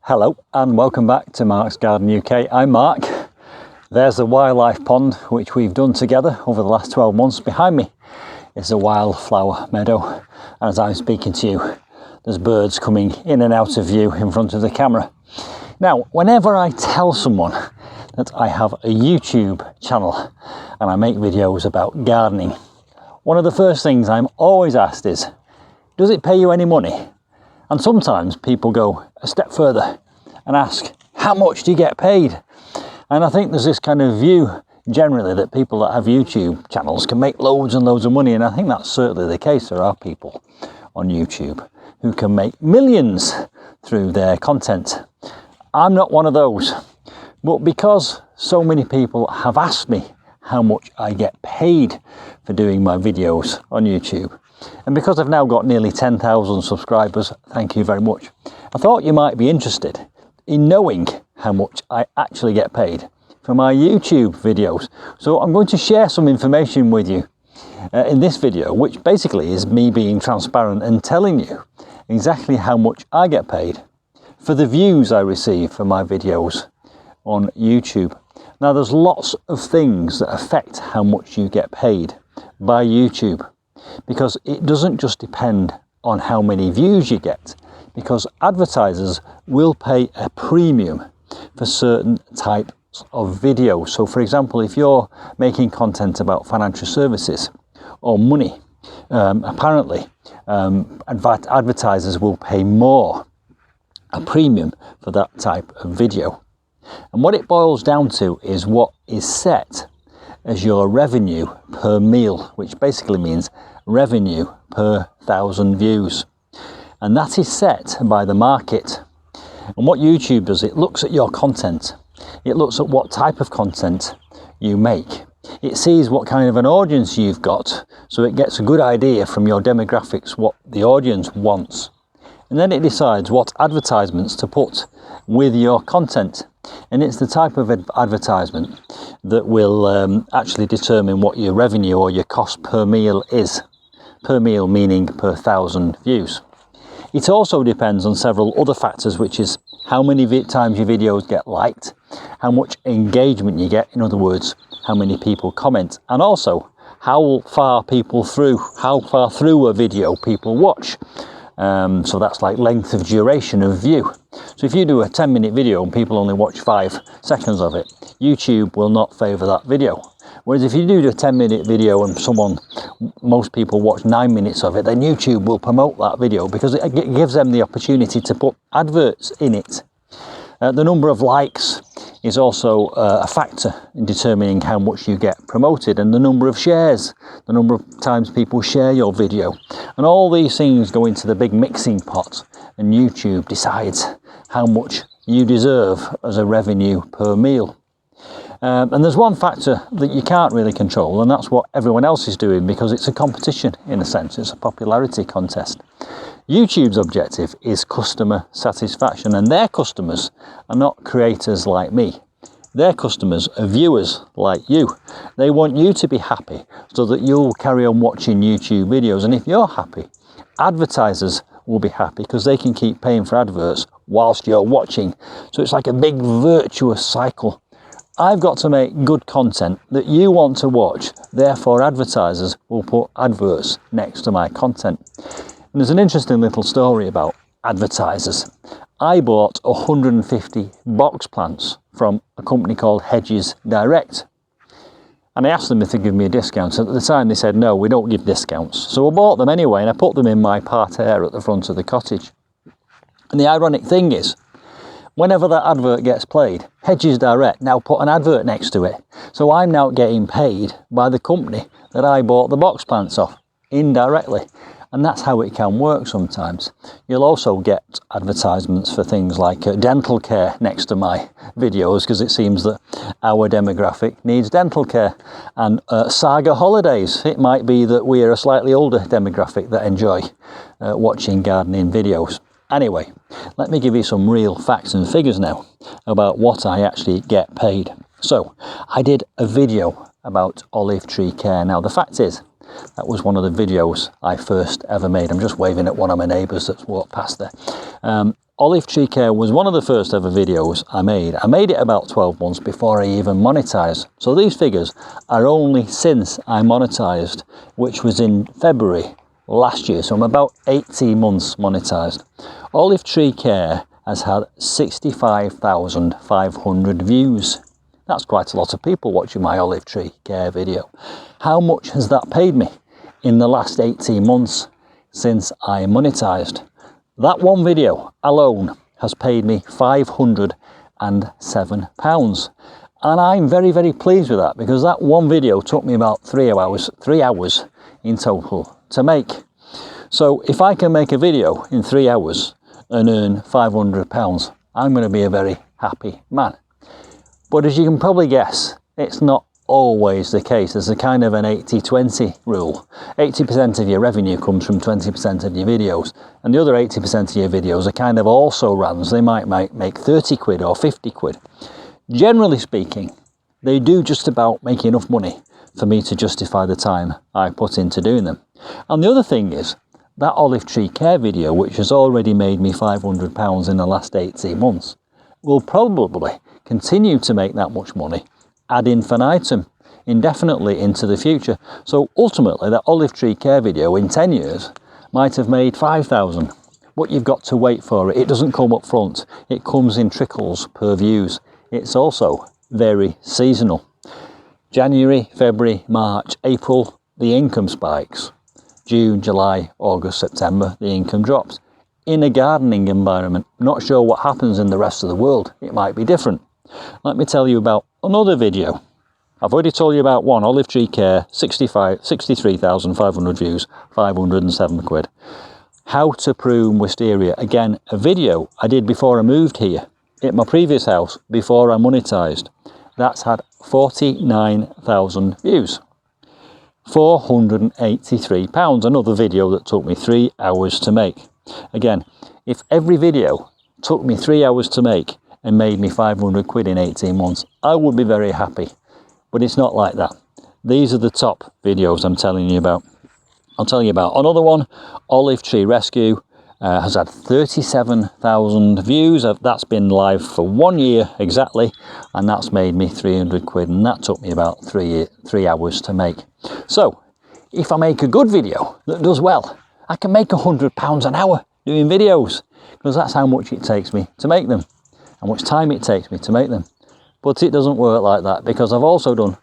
Hello and welcome back to Mark's Garden UK. I'm Mark. There's the wildlife pond which we've done together over the last 12 months. Behind me is a wildflower meadow, and as I'm speaking to you there's birds coming in and out of view in front of the camera. Now, whenever I tell someone that I have a YouTube channel and I make videos about gardening, one of the first things I'm always asked is, does it pay you any money? And sometimes people go a step further and ask, how much do you get paid? And I think there's this kind of view generally that people that have YouTube channels can make loads and loads of money, and I think that's certainly the case. There are people on YouTube who can make millions through their content. I'm not one of those, but because so many people have asked me how much I get paid for doing my videos on YouTube, and because I've now got nearly 10,000 subscribers, thank you very much, I thought you might be interested in knowing how much I actually get paid for my YouTube videos. So I'm going to share some information with you in this video, which basically is me being transparent and telling you exactly how much I get paid for the views I receive for my videos on YouTube. Now, there's lots of things that affect how much you get paid by YouTube, because it doesn't just depend on how many views you get, because advertisers will pay a premium for certain types of videos. So for example, if you're making content about financial services or money, apparently advertisers will pay more, a premium for that type of video. And what it boils down to is what is set as your revenue per meal, which basically means revenue per 1,000 views. And that is set by the market. And what YouTube does, it looks at your content. It looks at what type of content you make. It sees what kind of an audience you've got, so it gets a good idea from your demographics what the audience wants. And then it decides what advertisements to put with your content. And it's the type of advertisement that will actually determine what your revenue or your cost per meal is. Per meal meaning per 1,000 views. It also depends on several other factors, which is how many times your videos get liked, how much engagement you get, in other words, how many people comment, and also how far through a video people watch. So that's like length of duration of view. So if you do a 10-minute video and people only watch 5 seconds of it, YouTube will not favour that video. Whereas if you do a 10-minute video and most people watch 9 minutes of it, then YouTube will promote that video because it gives them the opportunity to put adverts in it. The number of likes is also a factor in determining how much you get promoted, and the number of shares, the number of times people share your video. And all these things go into the big mixing pot, and YouTube decides how much you deserve as a revenue per meal. And there's one factor that you can't really control, and that's what everyone else is doing, because it's a competition in a sense. It's a popularity contest. YouTube's objective is customer satisfaction, and their customers are not creators like me. Their customers are viewers like you. They want you to be happy so that you'll carry on watching YouTube videos, and if you're happy, advertisers will be happy because they can keep paying for adverts whilst you're watching. So it's like a big virtuous cycle. I've got to make good content that you want to watch, therefore advertisers will put adverts next to my content. And there's an interesting little story about advertisers. I bought 150 box plants from a company called Hedges Direct, and I asked them if they'd give me a discount. At the time they said no, we don't give discounts. So I bought them anyway, and I put them in my parterre at the front of the cottage. And the ironic thing is, whenever that advert gets played, Hedges Direct now put an advert next to it. So I'm now getting paid by the company that I bought the box plants off, indirectly. And that's how it can work sometimes. You'll also get advertisements for things like dental care next to my videos, because it seems that our demographic needs dental care. And Saga holidays. It might be that we're a slightly older demographic that enjoy watching gardening videos. Anyway, let me give you some real facts and figures now about what I actually get paid. So, I did a video about olive tree care. Now, the fact is, that was one of the videos I first ever made. I'm just waving at one of my neighbours that's walked past there. Olive tree care was one of the first ever videos I made. I made it about 12 months before I even monetized. So these figures are only since I monetized, which was in February last year. So I'm about 18 months monetized. Olive tree care has had 65,500 views. That's quite a lot of people watching my olive tree care video. How much has that paid me in the last 18 months since I monetized? That one video alone has paid me £507. And I'm very, very pleased with that, because that one video took me about 3 hours in total to make. So if I can make a video in 3 hours and earn £500, I'm going to be a very happy man. But as you can probably guess, it's not always the case. There's a kind of an 80-20 rule. 80% of your revenue comes from 20% of your videos, and the other 80% of your videos are kind of also runs. They might make 30 quid or 50 quid. Generally speaking, they do just about make enough money for me to justify the time I put into doing them. And the other thing is, that olive tree care video, which has already made me £500 in the last 18 months, will probably continue to make that much money ad infinitum, indefinitely into the future. So ultimately, that olive tree care video in 10 years might have made 5,000, but you've got to wait for it. It doesn't come up front. It comes in trickles per views. It's also very seasonal. January, February, March, April, the income spikes. June, July, August, September, the income drops. In a gardening environment, not sure what happens in the rest of the world. It might be different. Let me tell you about another video. I've already told you about one, olive tree care, 63,500 views, 507 quid. How to prune wisteria. Again, a video I did before I moved here, at my previous house, before I monetized. That's had 49,000 views. £483, another video that took me 3 hours to make. Again, if every video took me 3 hours to make and made me 500 quid in 18 months, I would be very happy. But it's not like that. These are the top videos I'm telling you about. I'll tell you about another one, Olive Tree Rescue, has had 37,000 views. That's been live for 1 year exactly, and that's made me 300 quid, and that took me about 3 hours to make. So, if I make a good video that does well, I can make £100 an hour doing videos, because that's how much it takes me to make them, how much time it takes me to make them. But it doesn't work like that, because I've also done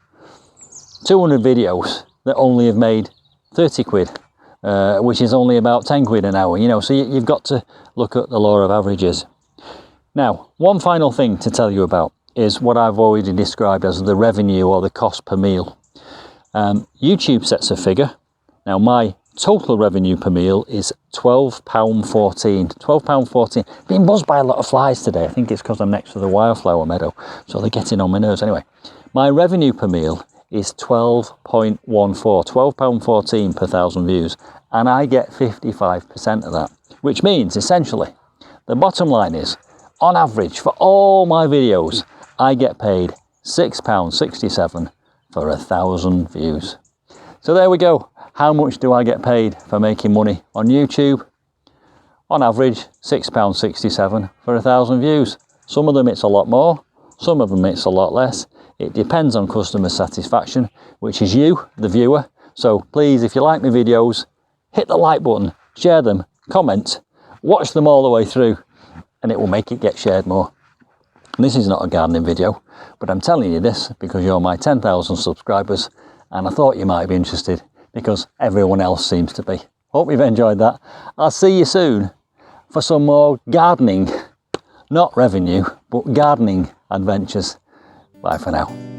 200 videos that only have made 30 quid, which is only about 10 quid an hour, you know, so you've got to look at the law of averages. Now, one final thing to tell you about is what I've already described as the revenue or the cost per meal. YouTube sets a figure. Now, my total revenue per meal is £12.14. £12.14. Being buzzed by a lot of flies today. I think it's because I'm next to the wildflower meadow, so they're getting on my nerves. Anyway, my revenue per meal is £12.14, £12.14 per 1,000 views, and I get 55% of that, which means essentially the bottom line is, on average for all my videos, I get paid £6.67 for 1,000 views. So there we go. How much do I get paid for making money on YouTube? On average, £6.67 for 1,000 views. Some of them it's a lot more, some of them it's a lot less. It depends on customer satisfaction, which is you, the viewer. So please, if you like my videos, hit the like button, share them, comment, watch them all the way through, and it will make it get shared more. This is not a gardening video, but I'm telling you this because you're my 10,000 subscribers, and I thought you might be interested because everyone else seems to be. Hope you've enjoyed that. I'll see you soon for some more gardening, not revenue, but gardening adventures. Bye for now.